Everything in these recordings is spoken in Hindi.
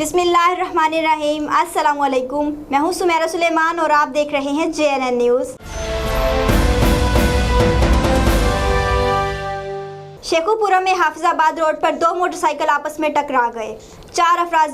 बिस्मिल्लाहिर्रहमानिर्रहीम। अस्सलामुअलैकुम। मैं हूं सुमेरा सुलेमान और आप देख रहे हैं JNN न्यूज़। शेखुपुरा में हाफिजाबाद रोड पर दो मोटरसाइकिल आपस में टकरा गए, 4 अफराद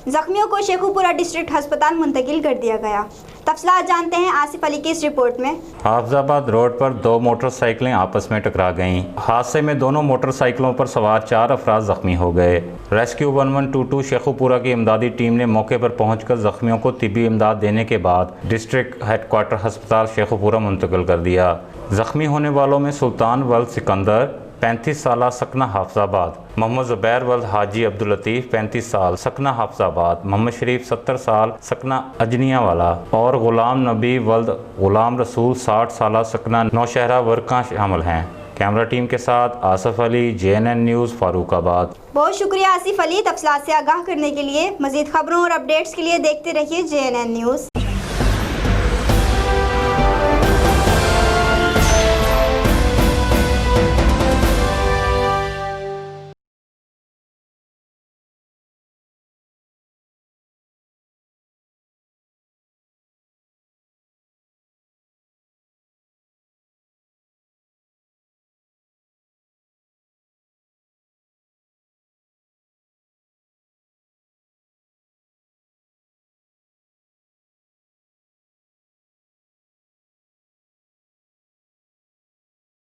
जख्मियों को शेखुपुरा डिस्ट्रिक्ट अस्पताल मुंतकिल कर दिया गया। तफसीलात जानते हैं आसिफ अली की इस रिपोर्ट में। हाफिजाबाद रोड पर दो मोटरसाइकिलें आपस में टकरा गईं। हादसे में दोनों मोटरसाइकिलों पर सवार 4 अफराद जख्मी हो गए। रेस्क्यू 1122 शेखुपुरा की इमदादी टीम ने मौके पर पहुंचकर जख्मियों को तिब्बी इमदाद देने के बाद डिस्ट्रिक्ट हेडक्वार्टर अस्पताल शेखुपुरा मुंतकिल कर दिया। जख्मी होने वालों में सुल्तान वल्द सिकंदर 35 साल सकना हाफिजाबाद, मोहम्मद ज़ुबैर वल्द हाजी अब्दुल लतीफ़ 35 साल सकना हाफिजाबाद, मोहम्मद शरीफ 70 साल सकना अजनिया वाला और गुलाम नबी वल्द गुलाम रसूल 60 साल सकना नौशहरा वर्का शामिल हैं। कैमरा टीम के साथ आसिफ अली, JNN न्यूज़, फारूकाबाद। बहुत शुक्रिया आसिफ अली। तफसीलात से आगाह करने के लिए, मज़ीद खबरों और अपडेट्स के लिए देखते रहिए JNN न्यूज़।